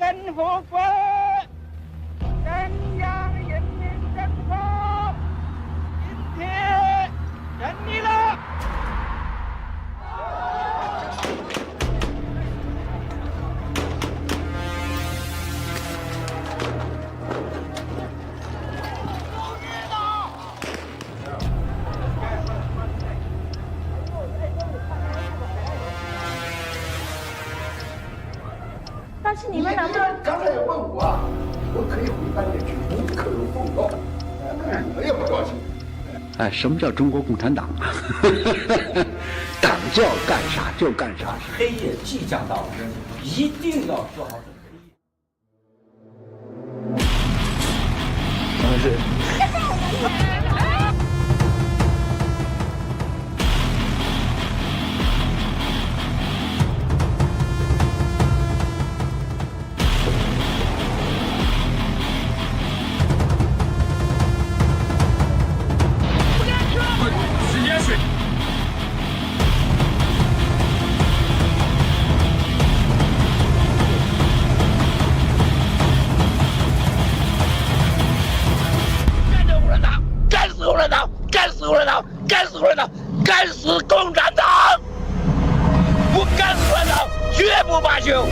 人和国，中央人民政府今天胜利了。但是你们能不能？刚才问我啊，我可以回答你句无可奉告，你们也不高兴。哎，什么叫中国共产党？党叫干啥就干啥。黑夜即将到来，一定要做好准备。干死共产党！不干死共产党，绝不罢休！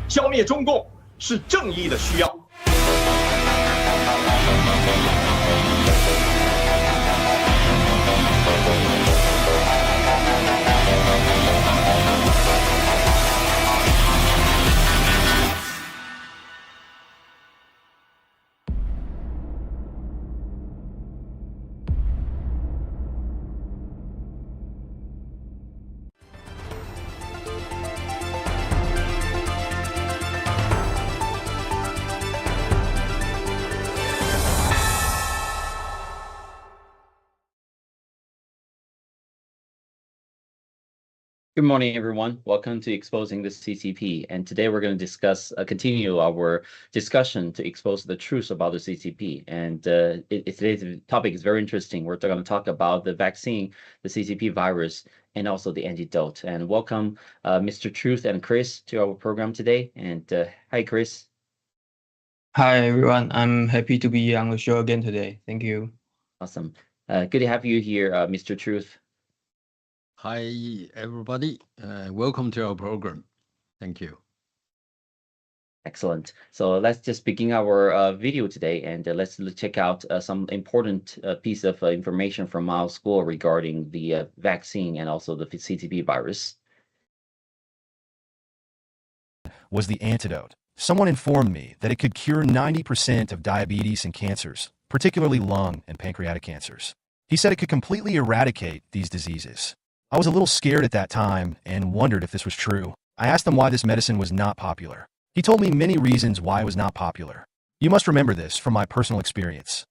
消灭中共是正义的需要。Good morning, everyone. Welcome to Exposing the CCP. And today we're going to continue our discussion to expose the truth about the CCP. And today's topic is very interesting. We're going to talk about the vaccine, the CCP virus, and also the antidote. And welcome, Mr. Truth and Chris, to our program today. And hi, Chris. Hi, everyone. I'm happy to be on the show again today. Thank you. Awesome. Good to have you here, Mr. Truth. Hi, everybody. Welcome to our program. Thank you. Excellent. So let's just begin our video today, and let's check out some important piece of information from our school regarding the vaccine and also the CCP virus. Was the antidote. Someone informed me that it could cure 90% of diabetes and cancers, particularly lung and pancreatic cancers. He said it could completely eradicate these diseases. I was a little scared at that time and wondered if this was true. I asked him why this medicine was not popular. He told me many reasons why it was not popular. You must remember this from my personal experience.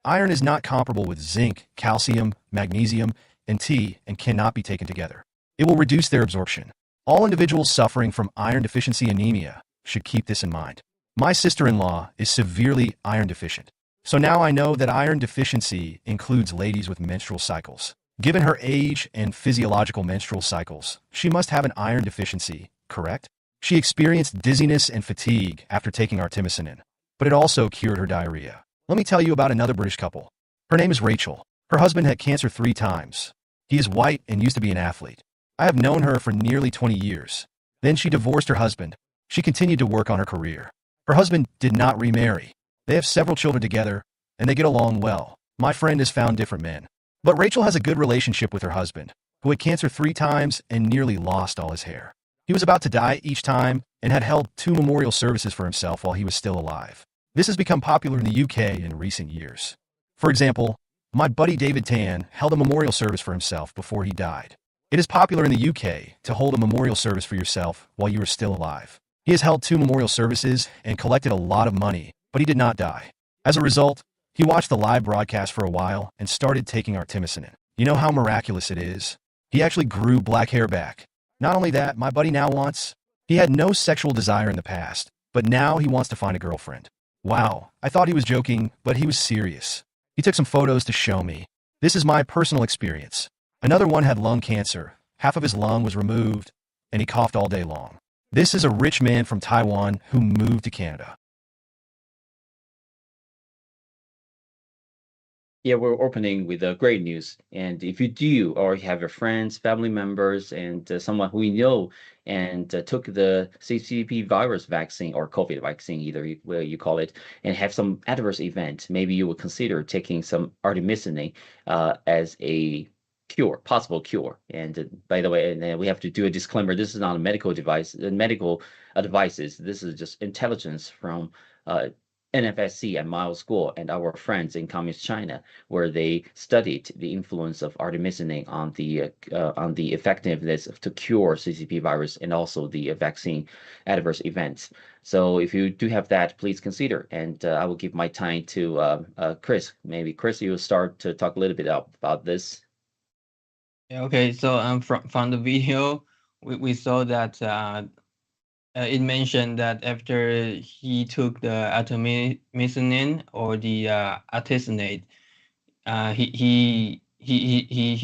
Iron is not comparable with zinc, calcium, magnesium, and T and cannot be taken together. It will reduce their absorption. All individuals suffering from iron deficiency anemia should keep this in mind. My sister-in-law is severely iron deficient. So now I know that iron deficiency includes ladies with menstrual cycles. Given her age and physiological menstrual cycles, she must have an iron deficiency, correct? She experienced dizziness and fatigue after taking artemisinin, but it also cured her diarrhea. Let me tell you about another British couple. Her name is Rachel. Her husband had cancer 3 times. He is white and used to be an athlete. I have known her for nearly 20 years. Then she divorced her husband. She continued to work on her career. Her husband did not remarry. They have several children together, and they get along well. My friend has found different men. But Rachel has a good relationship with her husband, who had cancer 3 times and nearly lost all his hair. He was about to die each time and had held 2 memorial services for himself while he was still alive. This has become popular in the UK in recent years. For example, my buddy David Tan held a memorial service for himself before he died. It is popular in the UK to hold a memorial service for yourself while you are still alive. He has held 2 memorial services and collected a lot of money, but he did not die. As a result, He watched the live broadcast for a while and started taking artemisinin. You know how miraculous it is? He actually grew black hair back. Not only that, my buddy now wants... He had no sexual desire in the past, but now he wants to find a girlfriend. Wow, I thought he was joking, but he was serious. He took some photos to show me. This is my personal experience. Another one had lung cancer. Half of his lung was removed, and he coughed all day long. This is a rich man from Taiwan who moved to Canada. Yeah, we're opening with great news. And if you do, or you have your friends, family members, and someone who you know, and took the CCP virus vaccine or COVID vaccine, either way you call it, and have some adverse event, maybe you would consider taking some artemisinin as a cure, possible cure. And by the way, and we have to do a disclaimer: this is not a medical device, medical devices. This is just intelligence from NFSC and Mile School and our friends in Communist China, where they studied the influence of artemisinin on the effectiveness to cure CCP virus and also the vaccine adverse events. So if you do have that, please consider. And I will give my time to Chris. Maybe Chris, you will start to talk a little bit about this. Yeah, okay, so from the video, we saw that it mentioned that after he took the artemisinin or the artesunate, he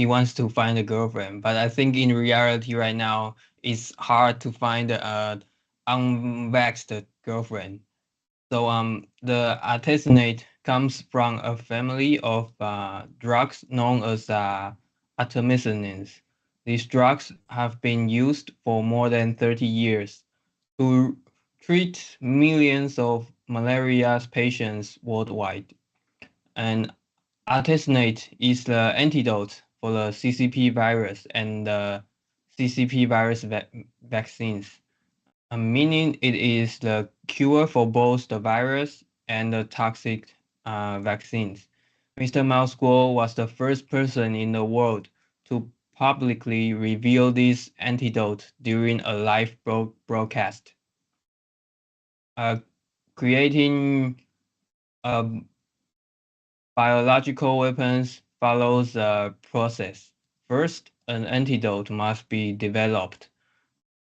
wants to find a girlfriend. But I think in reality right now, it's hard to find a unvaxxed girlfriend. So the artesunate comes from a family of drugs known as artemisinins. These drugs have been used for more than 30 years to treat millions of malaria patients worldwide. And artesunate is the antidote for the CCP virus and the CCP virus vaccines, meaning it is the cure for both the virus and the toxic vaccines. Mr. Mousegor was the first person in the world to publicly reveal this antidote during a live broadcast. Creating biological weapons follows a process. First, an antidote must be developed.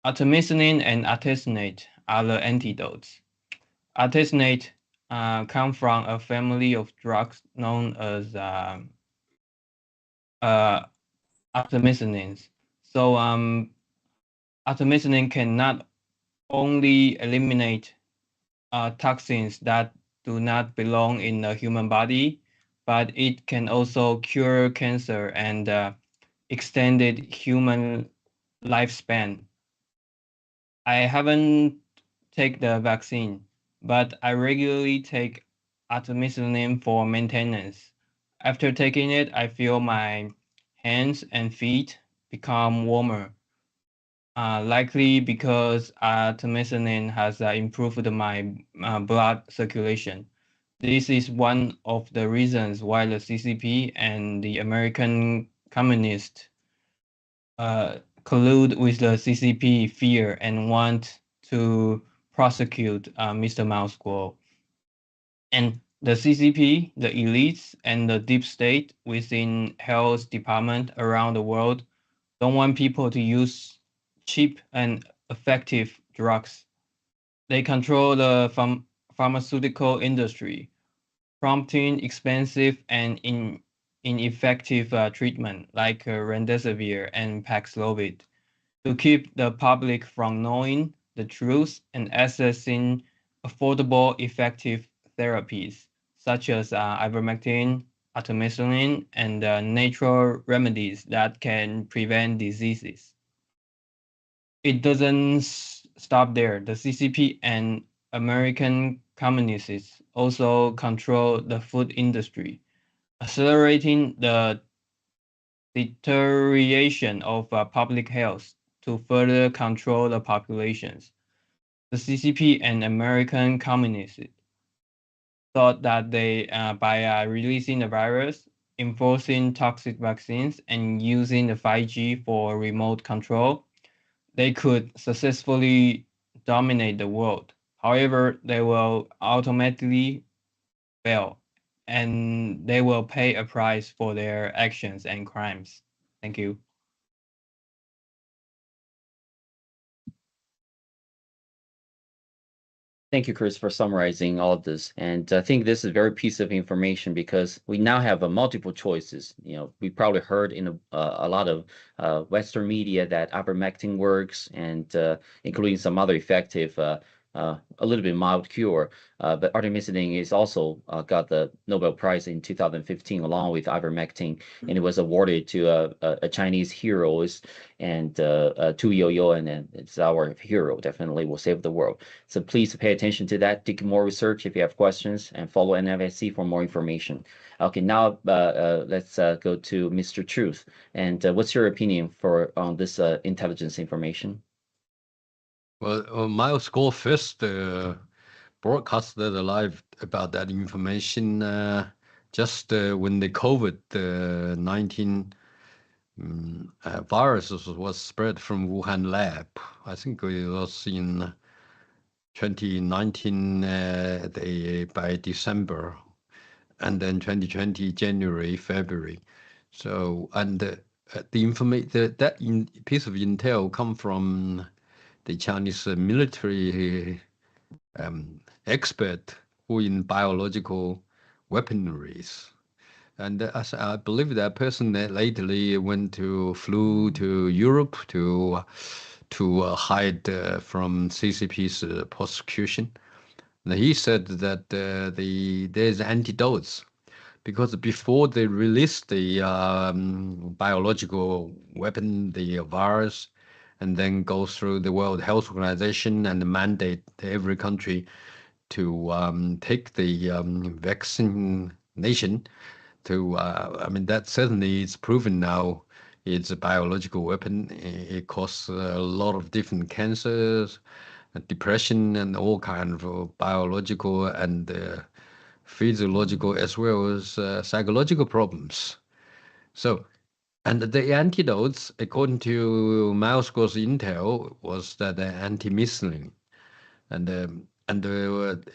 Artemisinin and artesunate are the antidotes. Artesunate come from a family of drugs known as artemisinins. So artemisinin can not only eliminate toxins that do not belong in the human body, but it can also cure cancer and extended human lifespan. I haven't taken the vaccine, but I regularly take artemisinin for maintenance. After taking it, I feel my hands and feet become warmer, likely because artemisinin has improved my blood circulation. This is one of the reasons why the CCP and the American communists collude with the CCP fear and want to prosecute Mr. Mousegor. And the CCP, the elites, and the deep state within health department around the world don't want people to use cheap and effective drugs. They control the pharmaceutical industry, prompting expensive and ineffective treatment like remdesivir and Paxlovid to keep the public from knowing the truth and accessing affordable, effective therapies such as ivermectin, artemisinin, and natural remedies that can prevent diseases. It doesn't stop there. The CCP and American communists also control the food industry, accelerating the deterioration of public health to further control the populations. The CCP and American communists thought that they, by releasing the virus, enforcing toxic vaccines, and using the 5G for remote control, they could successfully dominate the world. However, they will ultimately fail, and they will pay a price for their actions and crimes. Thank you. Thank you, Chris, for summarizing all of this. And I think this is a very piece of information because we now have multiple choices. You know, we probably heard in a lot of Western media that ivermectin works, and including some other effective, a little bit mild cure. But artemisinin is also got the Nobel Prize in 2015 along with ivermectin, and it was awarded to a Chinese hero, and Tu Youyou, and it's our hero. Definitely will save the world. So please pay attention to that. Do more research if you have questions, and follow NFSC for more information. Okay, now let's go to Mr. Truth. And what's your opinion on this intelligence information? Well, Miles Gore first broadcasted live about that information just when the COVID-19 virus was spread from Wuhan lab. I think it was in 2019 by December, and then 2020 January, February. So, and the information that piece of intel come from the Chinese military expert who in biological weaponries. And I believe that person lately flew to Europe to hide from CCP's prosecution. And he said that there's antidotes, because before they released the biological weapon, the virus, and then go through the World Health Organization and mandate every country to take the vaccination to, I mean, that certainly is proven now. It's a biological weapon. It causes a lot of different cancers, depression, and all kinds of biological and physiological as well as psychological problems. So, and the antidotes, according to Miles Gore's intel, was that antimissilin, and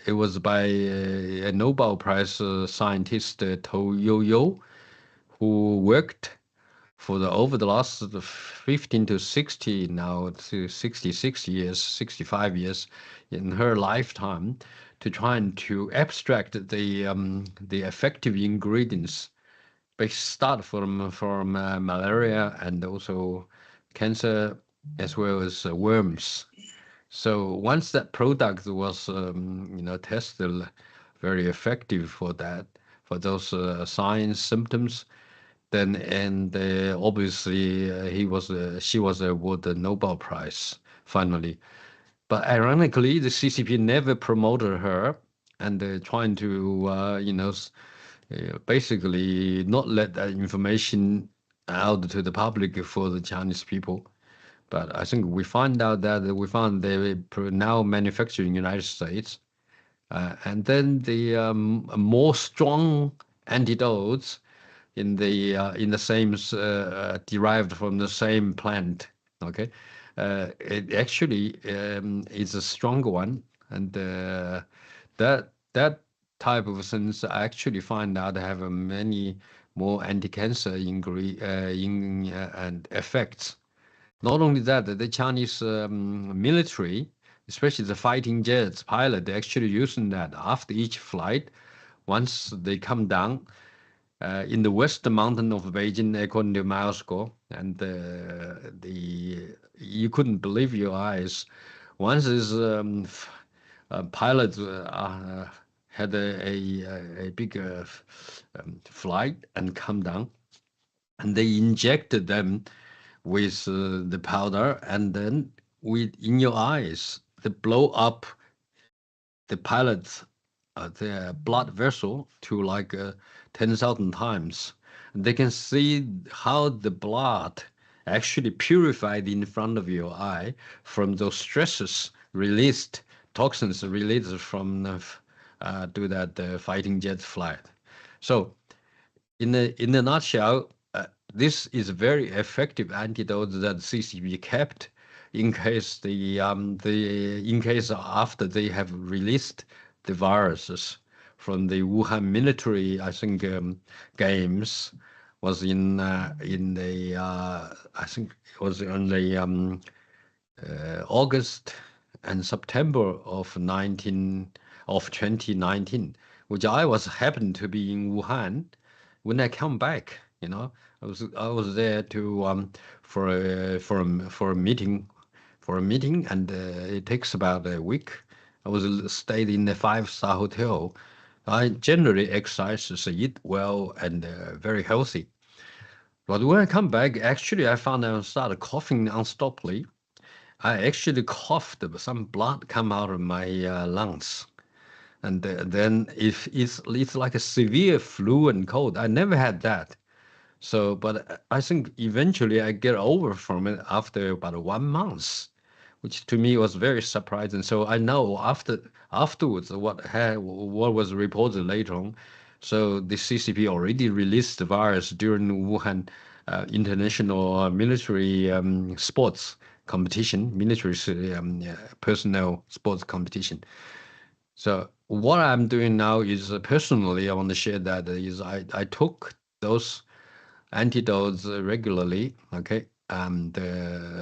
it was by a Nobel Prize scientist Tu Youyou, who worked for over the last 15 to 60 now to 66 years, 65 years in her lifetime, to try and to abstract the effective ingredients. They start from malaria and also cancer as well as worms. So once that product was tested very effective for those signs, symptoms, then obviously she was awarded the Nobel Prize finally. But ironically, the CCP never promoted her, and trying to basically not let that information out to the public for the Chinese people. But I think we found out that they now manufacture in the United States, and then the more strong antidotes in the same derived from the same plant. Okay, it actually is a stronger one, and that type of things I actually find out have many more anti-cancer and effects. Not only that, the Chinese military, especially the fighting jets pilot, they're actually using that after each flight. Once they come down in the western mountain of Beijing, according to Miles Gore, and you couldn't believe your eyes. Once this pilot had a big flight and come down, and they injected them with the powder, and then in your eyes, they blow up the pilot's their blood vessel to like 10,000 times. And they can see how the blood actually purified in front of your eye from those stresses released, toxins released from to that fighting jet flight. So in a nutshell, this is a very effective antidote that CCP kept in case in case after they have released the viruses from the Wuhan military, I think, games was in the I think it was in the August and September of 2019, which I was happened to be in Wuhan when I come back. I was there to for a meeting, and it takes about a week. I was stayed in a 5-star hotel. I generally exercise, eat well, and very healthy. But when I come back, actually, I found I started coughing unstoppably. I actually coughed, some blood come out of my lungs. And then if it's like a severe flu and cold. I never had that. So, but I think eventually I get over from it after about 1 month, which to me was very surprising. So I know afterwards what was reported later on. So the CCP already released the virus during Wuhan international military sports competition, military personnel sports competition. So what I'm doing now is personally, I want to share that is I took those antidotes regularly, okay, and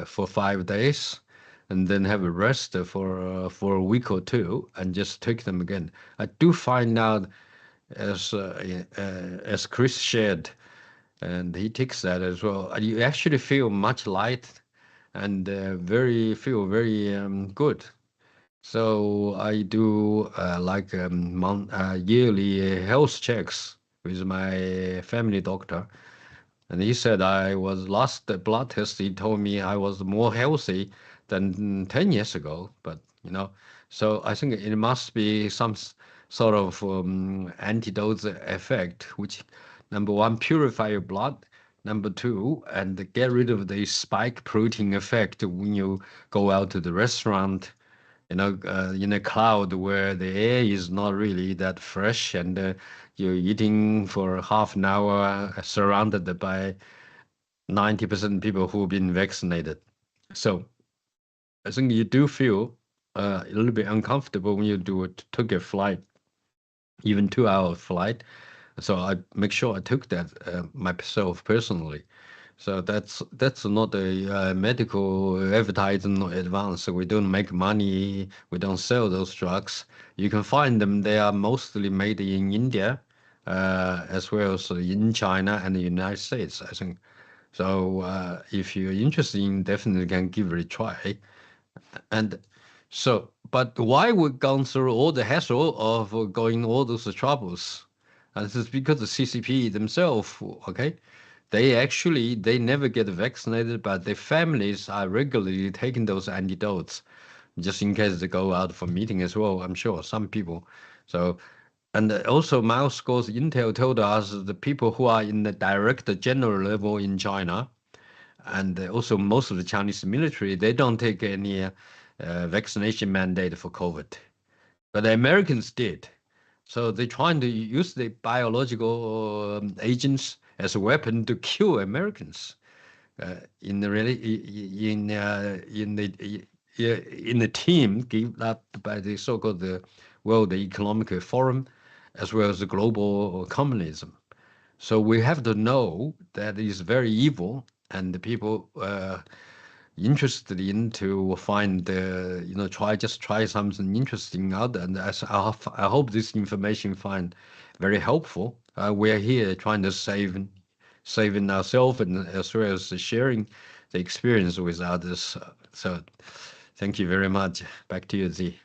for 5 days, and then have a rest for a week or two, and just take them again. I do find out, as Chris shared, and he takes that as well. You actually feel much light, and feel very good. So I do like yearly health checks with my family doctor. And he said I was last blood test. He told me I was more healthy than 10 years ago. But so I think it must be some sort of antidote effect, which number one, purify your blood. Number two, and get rid of the spike protein effect when you go out to the restaurant. In a cloud where the air is not really that fresh, and you're eating for half an hour surrounded by 90% people who've been vaccinated. So I think you do feel a little bit uncomfortable when you took a flight, even 2-hour flight. So I make sure I took that myself personally. So that's not a medical advertising or advance. So we don't make money. We don't sell those drugs. You can find them. They are mostly made in India, as well as in China and the United States, I think. So if you're interested, definitely can give it a try. And so, but why we've gone through all the hassle of going all those troubles? And this is because the CCP themselves, okay, they never get vaccinated, but their families are regularly taking those antidotes just in case they go out for meeting as well. I'm sure some people. So, and also Miles Gore's intel told us the people who are in the director general level in China, and also most of the Chinese military, they don't take any vaccination mandate for COVID, but the Americans did. So they're trying to use the biological agents as a weapon to kill Americans. In the team given up by the so-called the World Economic Forum, as well as the global communism. So we have to know that is very evil, and the people interested in to find try something interesting out. And I hope this information find very helpful. We're here trying to saving ourselves, and as well as sharing the experience with others. So thank you very much. Back to you, Zee.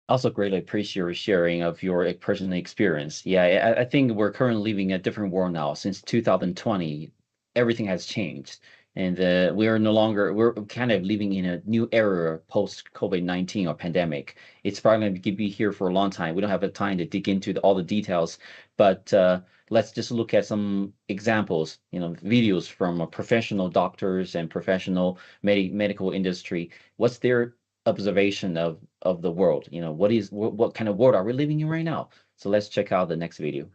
Also greatly appreciate your sharing of your personal experience. Yeah, I think we're currently living a different world now. Since 2020, everything has changed. And we're kind of living in a new era post COVID-19 or pandemic. It's probably going to be here for a long time. We don't have the time to dig into all the details, but let's just look at some examples, videos from professional doctors and professional medical industry. What's their observation of the world? What kind of world are we living in right now? So let's check out the next video.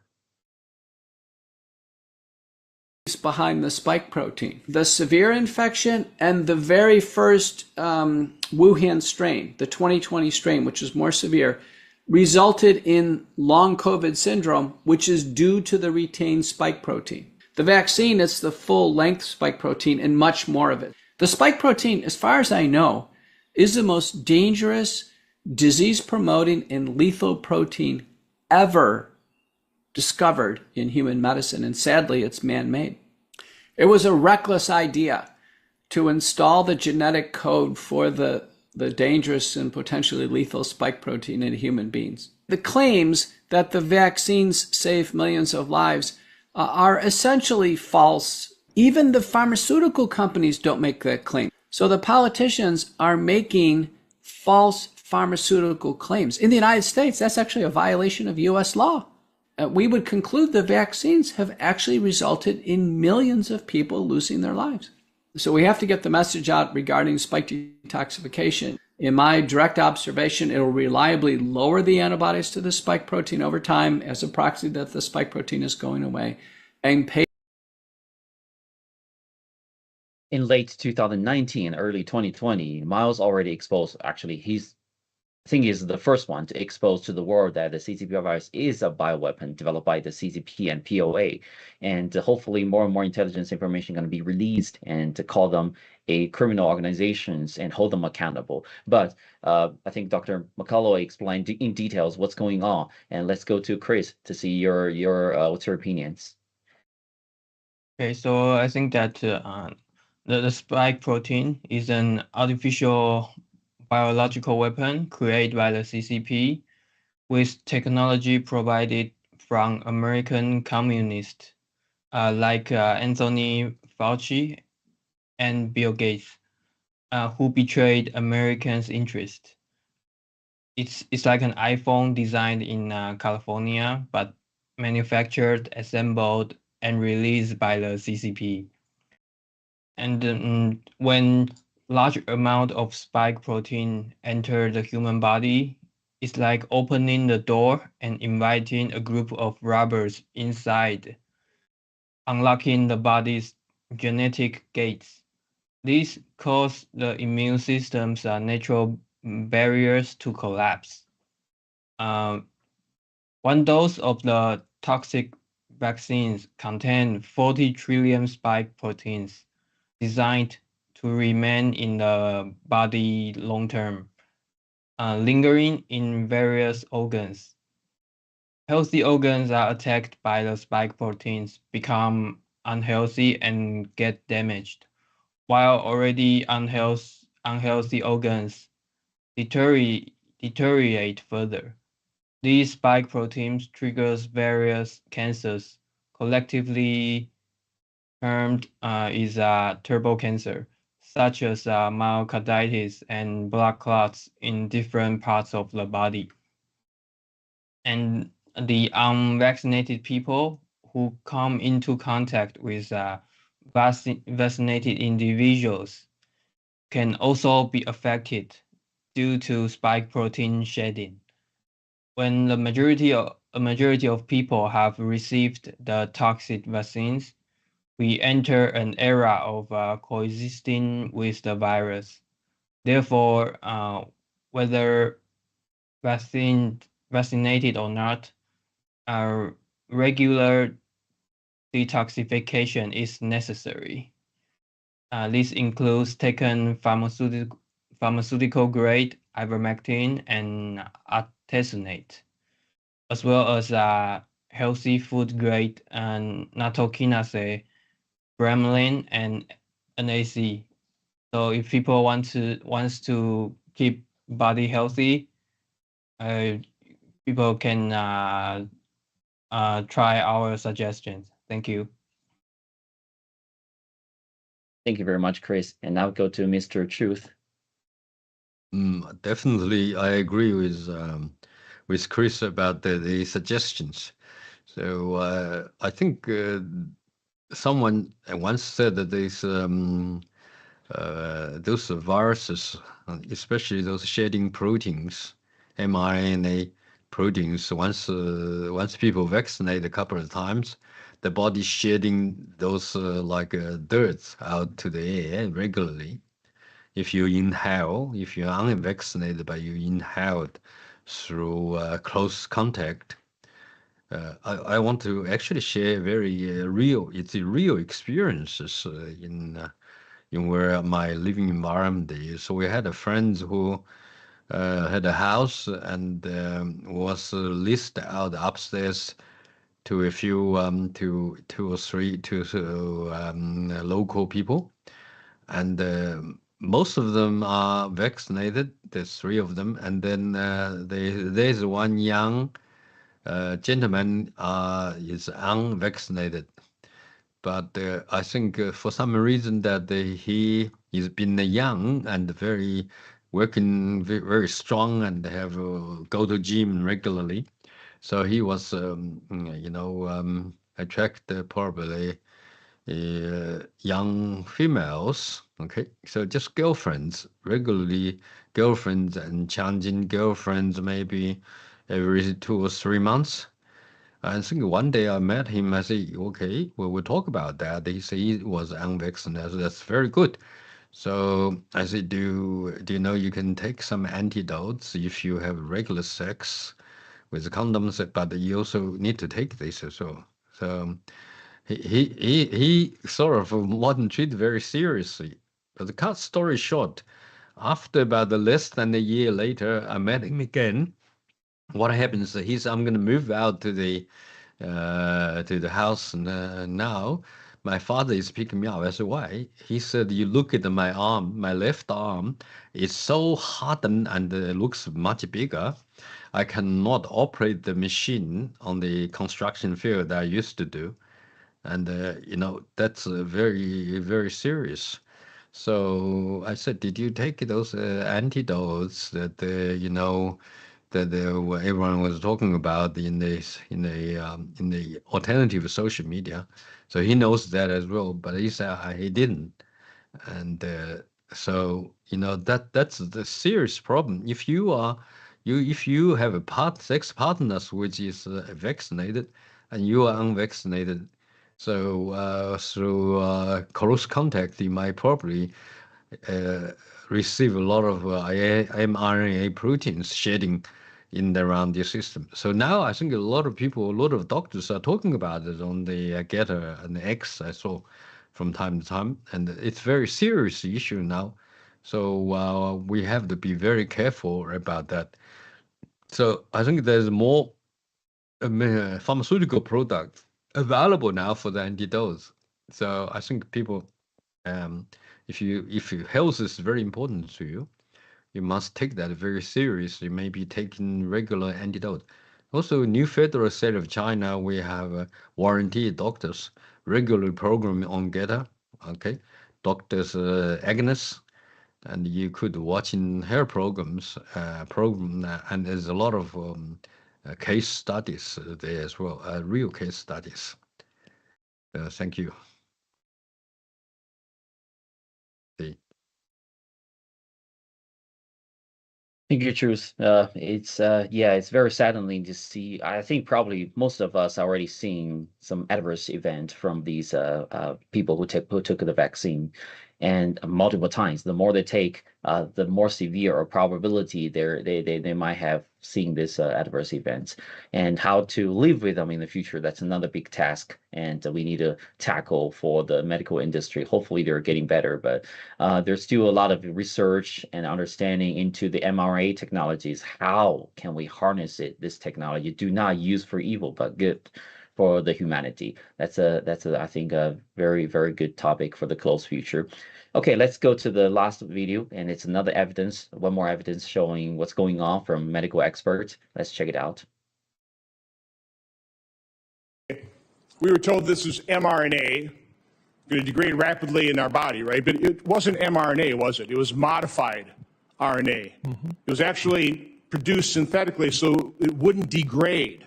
behind the spike protein. The severe infection and the very first Wuhan strain, the 2020 strain, which is more severe, resulted in long COVID syndrome, which is due to the retained spike protein. The vaccine is the full-length spike protein and much more of it. The spike protein, as far as I know, is the most dangerous, disease-promoting, and lethal protein ever discovered in human medicine, and sadly, it's man-made. It was a reckless idea to install the genetic code for the dangerous and potentially lethal spike protein in human beings. The claims that the vaccines save millions of lives are essentially false. Even the pharmaceutical companies don't make that claim. So the politicians are making false pharmaceutical claims. In the United States, that's actually a violation of US law. We would conclude the vaccines have actually resulted in millions of people losing their lives. So we have to get the message out regarding spike detoxification. In my direct observation, it will reliably lower the antibodies to the spike protein over time as a proxy that the spike protein is going away. And In late 2019, early 2020, Miles already exposed, actually, I think he's the first one to expose to the world that the CCP virus is a bioweapon developed by the CCP and POA. And hopefully more and more intelligence information going to be released and to call them a criminal organizations and hold them accountable. But I think Dr. McCullough explained in details what's going on. And let's go to Chris to see your what's your opinions. Okay, so I think that the spike protein is an artificial biological weapon created by the CCP with technology provided from American communists like Anthony Fauci and Bill Gates, who betrayed Americans' interest. It's like an iPhone designed in California, but manufactured, assembled, and released by the CCP. And when large amount of spike protein enter the human body, it's like opening the door and inviting a group of robbers inside, unlocking the body's genetic gates. This causes the immune system's natural barriers to collapse. One dose of the toxic vaccines contain 40 trillion spike proteins designed to remain in the body long term, lingering in various organs. Healthy organs are attacked by the spike proteins, become unhealthy, and get damaged, while already unhealthy organs deteriorate further. These spike proteins triggers various cancers, collectively termed is turbo cancer, such as myocarditis and blood clots in different parts of the body. And the unvaccinated people who come into contact with vaccinated individuals can also be affected due to spike protein shedding. When a majority of people have received the toxic vaccines, we enter an era of coexisting with the virus. Therefore, whether vaccinated or not, regular detoxification is necessary. This includes taking pharmaceutical grade ivermectin and artesunate, as well as healthy food grade and nattokinase, bromelain, and NAC. So if people wants to keep body healthy, people can try our suggestions. Thank you. Thank you very much, Chris. And now go to Mr. Truth. Definitely, I agree with Chris about the suggestions. So I think someone once said that those viruses, especially those shedding proteins, mRNA proteins, once people vaccinate a couple of times, the body shedding those dirt out to the air regularly. If you inhale, if you're unvaccinated but you inhaled through close contact, I want to actually share very real experiences in where my living environment is. So we had a friend who had a house and was listed out upstairs to a few to two or three local people, and most of them are vaccinated. There's 3 of them, and then there's one young gentleman is unvaccinated. But I think for some reason that he has been young and working very strong and have go to gym regularly, so he was attract probably young females. Okay, so just girlfriends and changing girlfriends maybe every 2 or 3 months. I think one day I met him. I said, okay, well, we'll talk about that. He said he was unvaccinated. That's very good. So I said, do you know you can take some antidotes if you have regular sex with condoms, but you also need to take this as well. So he sort of wasn't treated very seriously. But the cut story short, after about less than a year later, I met him again. What happens? He said, I'm going to move out to the house now. My father is picking me up. I said, why? He said, you look at my arm, my left arm, it's so hardened and it looks much bigger. I cannot operate the machine on the construction field that I used to do. And, that's very, very serious. So I said, did you take those antidotes that, that everyone was talking about in the alternative social media? So he knows that as well, but he said he didn't. And so that's the serious problem. If you have a sex partners which is vaccinated and you are unvaccinated, so through close contact you might probably receive a lot of mRNA proteins shedding in and around your system. So now I think a lot of doctors are talking about it on the Getter and the X I saw from time to time, and it's a very serious issue now. So we have to be very careful about that. So I think there's more pharmaceutical products available now for the antidotes. So I think people, if your health is very important to you, you must take that very seriously, maybe taking regular antidote. Also, New Federal State of China, we have warranty doctors, regular program on Getter, okay? Doctors Agnes, and you could watch in her programs, and there's a lot of case studies there as well, real case studies. Thank you. Thank you, Truth. It's very saddening to see. I think probably most of us already seen some adverse event from these people who took the vaccine, and multiple times. The more they take, the more severe or probability they might have seen this adverse events, and how to live with them in the future. That's another big task, and we need to tackle for the medical industry. Hopefully, they're getting better, but there's still a lot of research and understanding into the mRNA technologies. How can we harness this technology? Do not use for evil, but good for the humanity. That's I think a very, very good topic for the close future. Okay, let's go to the last video, and it's another evidence, one more evidence showing what's going on from medical experts. Let's check it out. We were told this is mRNA, going to degrade rapidly in our body, right? But it wasn't mRNA, was it? It was modified RNA. It was actually produced synthetically so it wouldn't degrade.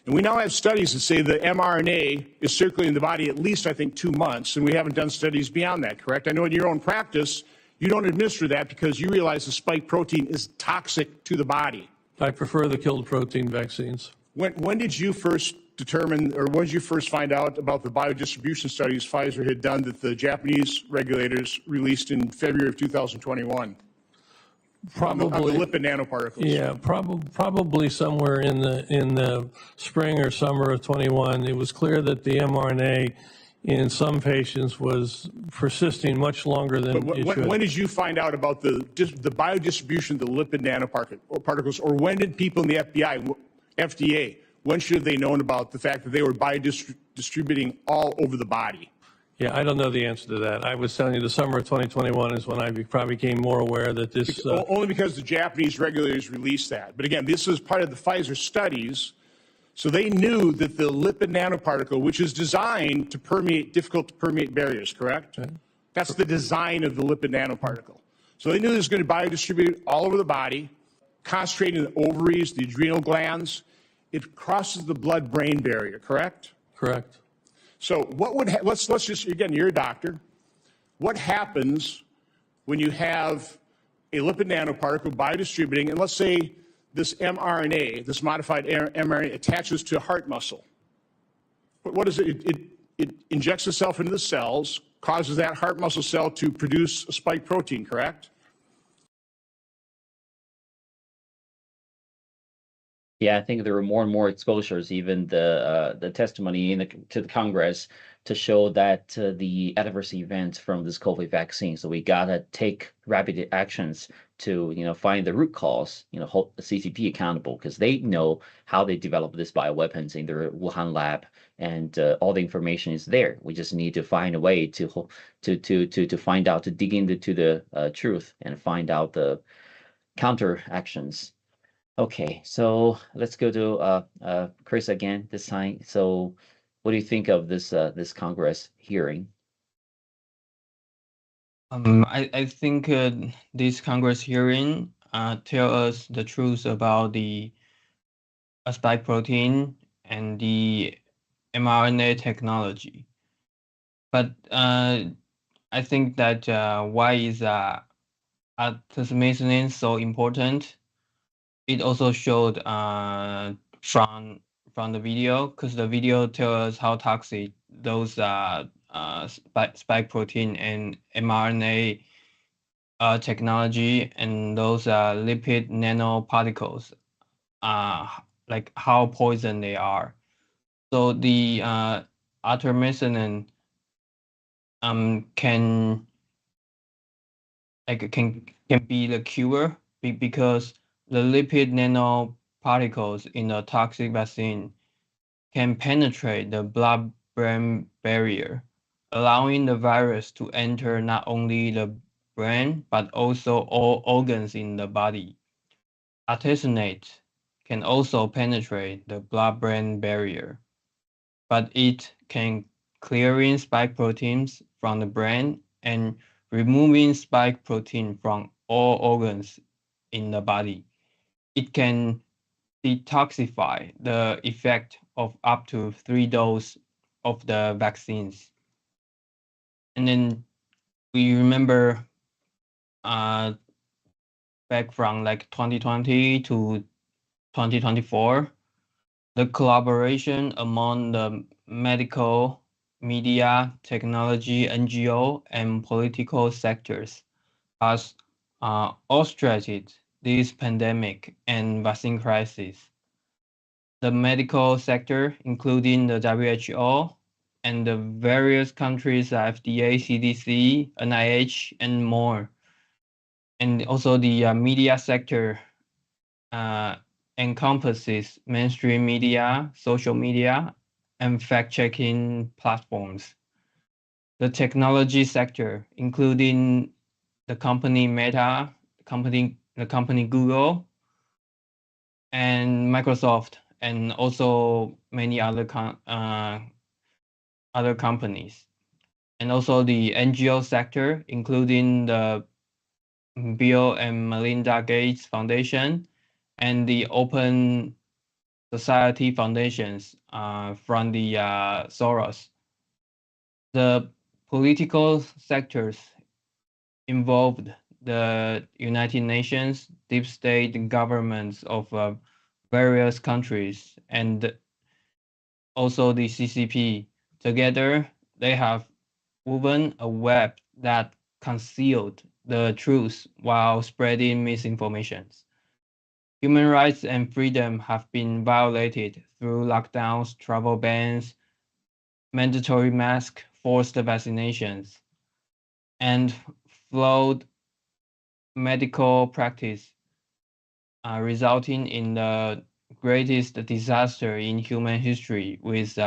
And we now have studies that say the mRNA is circulating in the body at least, I think, 2 months, and we haven't done studies beyond that, correct? I know in your own practice, you don't administer that because you realize the spike protein is toxic to the body. I prefer the killed protein vaccines. When did you first determine, or when did you first find out about the biodistribution studies Pfizer had done that the Japanese regulators released in February of 2021? Probably on the lipid nanoparticles. Yeah, probably somewhere in the spring or summer of 21. It was clear that the mRNA in some patients was persisting much longer than But it should. when did you find out about the biodistribution of the lipid nanoparticles, or when did people in the FDA, when should they known about the fact that they were biodistributing all over the body? Yeah, I don't know the answer to that. I was telling you the summer of 2021 is when I probably became more aware that this... Only because the Japanese regulators released that. But again, this is part of the Pfizer studies. So they knew that the lipid nanoparticle, which is designed to permeate difficult to permeate barriers, correct? Okay. That's the design of the lipid nanoparticle. So they knew it was going to biodistribute all over the body, concentrating in the ovaries, the adrenal glands. It crosses the blood-brain barrier, correct? Correct. So what would, let's just, again, you're a doctor. What happens when you have a lipid nanoparticle biodistributing, and let's say this mRNA, this modified mRNA attaches to a heart muscle? What is it? It injects itself into the cells, causes that heart muscle cell to produce a spike protein, correct? Yeah, I think there were more and more exposures, even the testimony to the Congress to show that the adverse events from this COVID vaccine. So we gotta take rapid actions to find the root cause, hold the CCP accountable, because they know how they develop this bioweapons in their Wuhan lab, and all the information is there. We just need to find a way to find out, to dig into the truth and find out the counter actions. Okay, so let's go to Chris again this time. So what do you think of this this Congress hearing? I think this Congress hearing tell us the truth about the spike protein and the mRNA technology. But I think that why is artemisinin so important? It also showed from the video, because the video tells us how toxic those spike protein and mRNA technology and those lipid nanoparticles like how poison they are. So the artemisinin can be the cure because the lipid nanoparticles in a toxic vaccine can penetrate the blood-brain barrier, allowing the virus to enter not only the brain, but also all organs in the body. Artesunate can also penetrate the blood-brain barrier, but it can clearing spike proteins from the brain and removing spike protein from all organs in the body. It can detoxify the effect of up to 3 doses of the vaccines. And then we remember back from like 2020 to 2024, the collaboration among the medical, media, technology, NGO, and political sectors has orchestrated this pandemic and vaccine crisis. The medical sector, including the WHO and the various countries, FDA, CDC, NIH, and more. And also the media sector encompasses mainstream media, social media, and fact-checking platforms. The technology sector, including the company Meta, the company Google, and Microsoft, and also many other companies, and also the NGO sector, including the Bill and Melinda Gates Foundation and the Open Society Foundations from the Soros. The political sectors involved the United Nations, deep state governments of various countries, and also the CCP. Together, they have woven a web that concealed the truth while spreading misinformations. Human rights and freedom have been violated through lockdowns, travel bans, mandatory masks, forced vaccinations, and flawed medical practice, resulting in the greatest disaster in human history with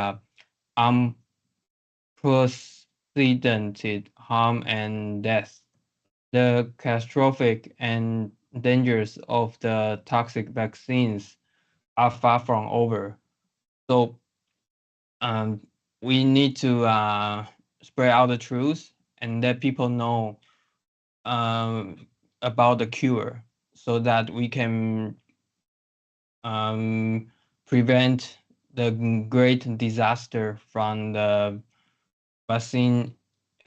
unprecedented harm and death. The catastrophic and dangers of the toxic vaccines are far from over. So we need to spread out the truth and let people know about the cure so that we can prevent the great disaster from the vaccine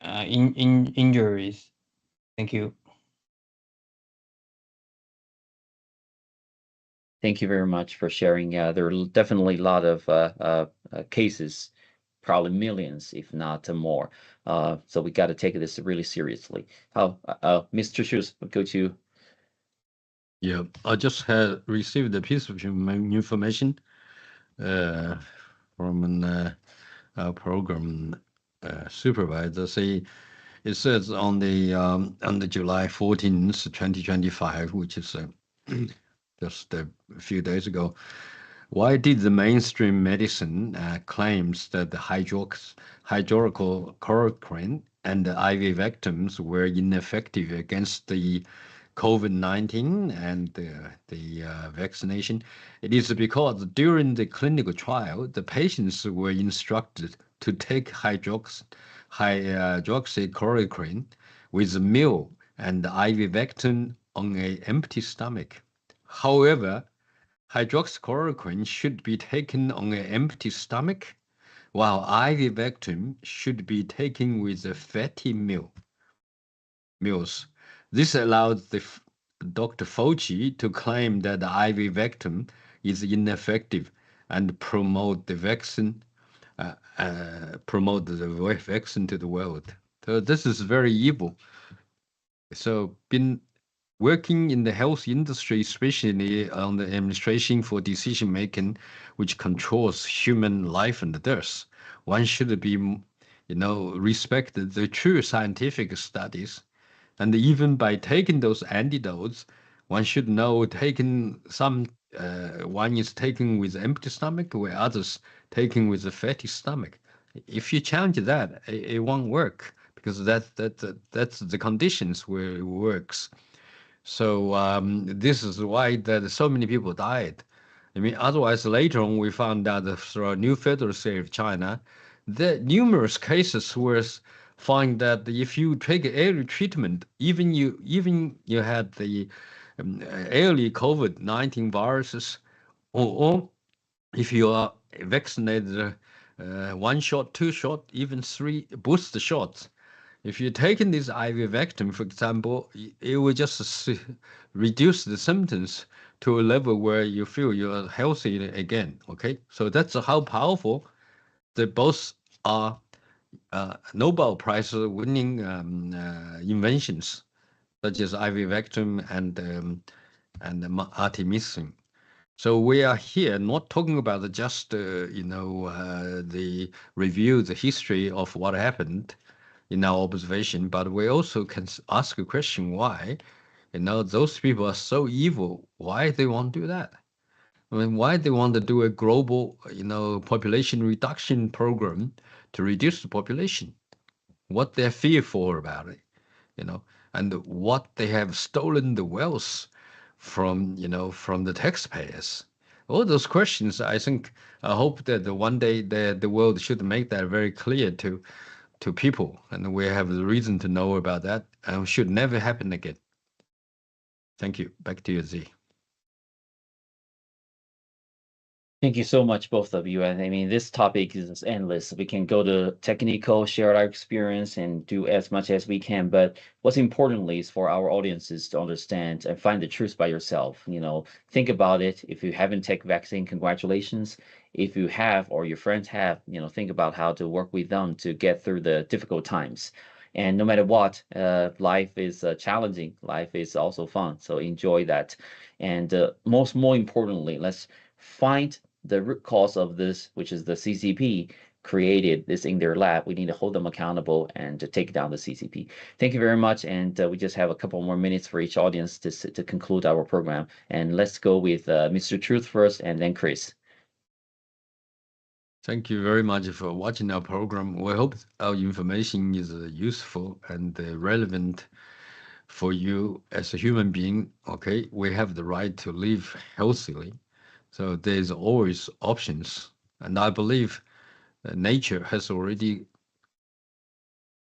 injuries. Thank you. Thank you very much for sharing. There are definitely a lot of cases, probably millions, if not more. So we got to take this really seriously. How, Mr. Shoes, we'll go to you. Yeah, I just had received a piece of information from our program supervisor. It says on the July 14th, 2025, which is just a few days ago. Why did the mainstream medicine claims that the hydroxychloroquine and the IV vectors were ineffective against the COVID-19 and the vaccination? It is because during the clinical trial, the patients were instructed to take hydroxychloroquine with a meal and the IV vector on an empty stomach. However, hydroxychloroquine should be taken on an empty stomach, while IV vector should be taken with a fatty meals. This allowed Dr. Fauci to claim that the IV vector is ineffective and promote the vaccine to the world. So this is very evil. So been working in the health industry, especially on the administration for decision making, which controls human life and death, one should be, respect the true scientific studies. And even by taking those antidotes, one should know taking some, one is taken with empty stomach, where others taken with a fatty stomach. If you challenge that, it won't work, because that's the conditions where it works. So this is why that so many people died. I mean, otherwise later on we found out that through a new federal state of China, the numerous cases were find that if you take early treatment, even you had the early COVID-19 viruses, or if you are vaccinated 1 shot, 2 shot, even 3 booster shots, if you're taking this IV vector, for example, it will just reduce the symptoms to a level where you feel you're healthy again. Okay, so that's how powerful they both are. Nobel Prize winning inventions, such as IV vector and artemisinin. So we are here not talking about just the review, the history of what happened in our observation, but we also can ask a question why, those people are so evil. Why they want to do that? I mean, why they want to do a global, population reduction program to reduce the population? What they're fearful about it, and what they have stolen the wealth from, from the taxpayers. All those questions, I hope that one day the world should make that very clear to people, and we have the reason to know about that, and should never happen again. Thank you. Back to you, Zee. Thank you so much, both of you. And I mean, this topic is endless. We can go to technical, share our experience, and do as much as we can. But what's importantly is for our audiences to understand and find the truth by yourself. Think about it. If you haven't taken vaccine, congratulations. if you have or your friends have, think about how to work with them to get through the difficult times. And no matter what, life is challenging. Life is also fun. So enjoy that. And more importantly, let's find the root cause of this, which is the CCP created this in their lab. We need to hold them accountable and to take down the CCP. Thank you very much. And we just have a couple more minutes for each audience to conclude our program. And let's go with Mr. Truth first and then Chris. Thank you very much for watching our program. We hope our information is useful and relevant for you as a human being. Okay, we have the right to live healthily. So there's always options. And I believe nature has already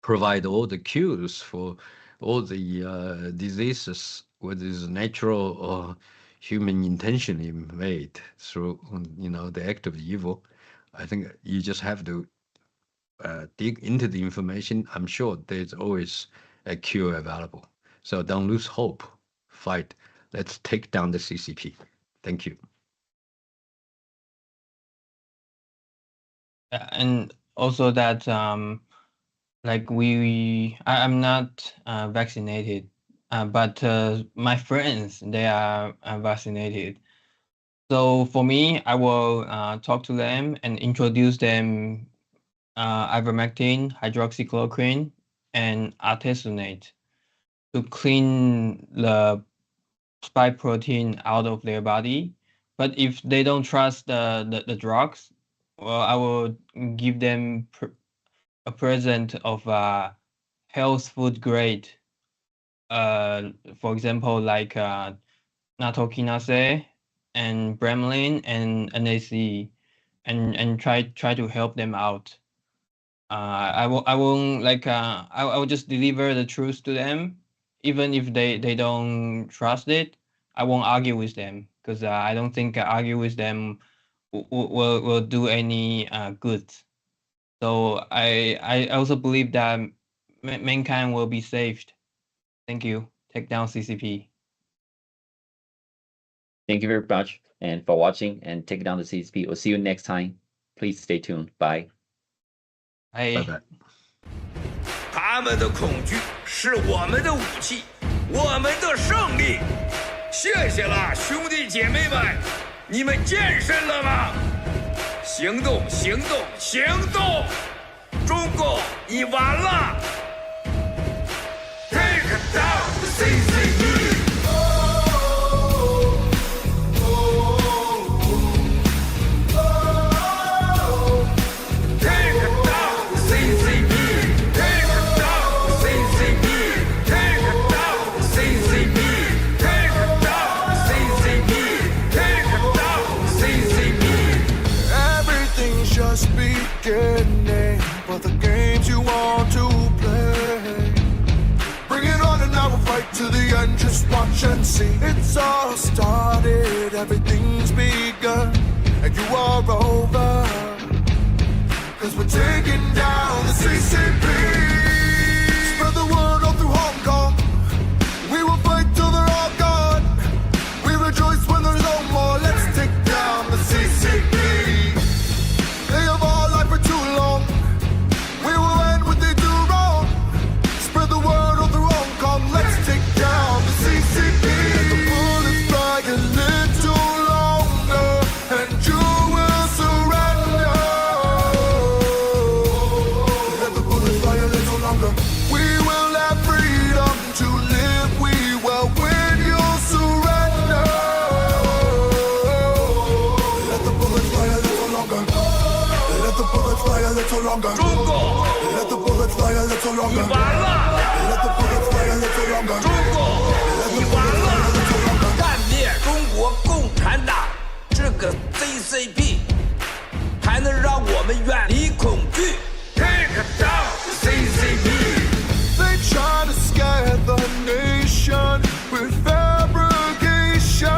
provided all the cures for all the diseases, whether it's natural or human intentionally made through, the act of evil. I think you just have to dig into the information. I'm sure there's always a cure available. So don't lose hope. Fight. Let's take down the CCP. Thank you. And also that like I'm not vaccinated, but my friends, they are vaccinated. So for me, I will talk to them and introduce them ivermectin, hydroxychloroquine, and artesunate to clean the spike protein out of their body. But if they don't trust the drugs, well, I will give them a present of health food grade. For example, like nattokinase and bromelain and NAC, and try to help them out. I will just deliver the truth to them, even if they don't trust it. I won't argue with them, because I don't think argue with them will do any good. So I also believe that mankind will be saved. Thank you. Take down CCP. Thank you very much and for watching and take down the CCP. We'll see you next time. Please stay tuned. Bye. Bye. Bye. 他们的恐惧是我们的武器，我们的胜利。谢谢了，兄弟姐妹们，你们健身了吗？行动，行动，行动！中共，你完了 ！Take down the CCP！ beginning for the games you want to play. Bring it on and I will fight to the end. Just watch and see. It's all started, everything's begun, and you are over. Cause we're taking down the CCP. Spread the word all through Hong Kong. We will fight till they're all gone. We rejoice when there's no more. Let's take down the CCP. They have all lied for too long. We will end what they do wrong. Spread the word all through Hong Kong. Let's take down the CCP. Let the bullets fly a little longer, and you will surrender. Let the bullets fly a little longer. We will have freedom to live. We will win. You'll surrender. Let the bullets fly a little longer. Let the bullets fly a little longer. Let the bullets fly a little longer. Let the bullets fly a little longer. Let the bullets fly a little longer. 干灭中国共产党这个 CCP， 还能让我们远离恐惧。Take down the CCP. They try to scare the nation with fabrication,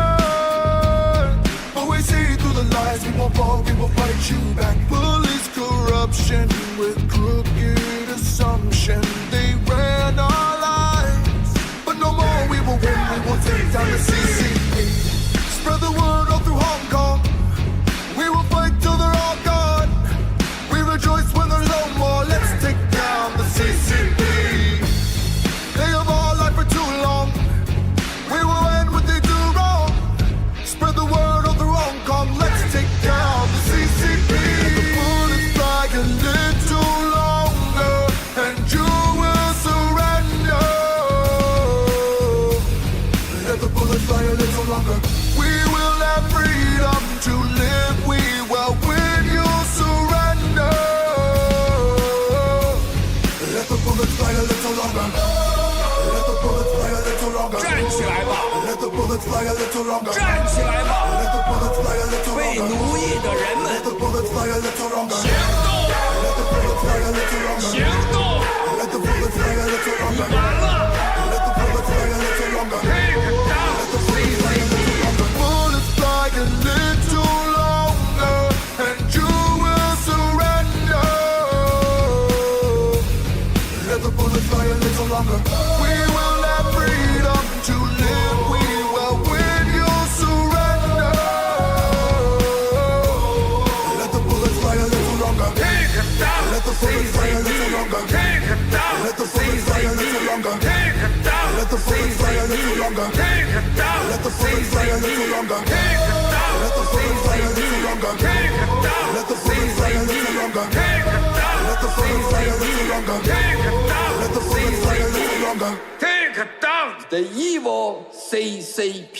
but we see through the lies. We won't fall, we will fight you back. Police corruption with crooked assumption. They ran our lives, but no more. We will win, we will take down the CCP. Spread the word all through Hong Kong. We will fight till they're 起来吧， Let the bullets fly a little longer. 站起来吧， Let the bullets fly a little 为 longer. 奴役的人 Let 们 the bullets fly a little longer. 行动， Let the bullets fly a little longer. 行动， Let the bullets fly a little 你 longer. 完了 Let the bullets fly a little longer. ，Take it down, CCP。 The bullets fly a little longer, and you will surrender. Let the bullets fly a little longer. We will have freedom to live. We will win. You'll surrender. Let the bullets fly a little longer. Take it down, Let the bullets fly a little CCP. longer. Take it down, Let the bullets fly a little CCP. longer. Take it down, Let the bullets fly a little CCP. longer. Take it down, Let the bullets fly a little CCP. longer. Take it down, Let the bullets fly a little CCP. longer. Take it down, Let the bullets fly a little CCP. longer. Take it down, Let the bullets fly a little CCP. longer. Take it down, Let the bullets fly a little CCP. longer. Take down the evil CCP.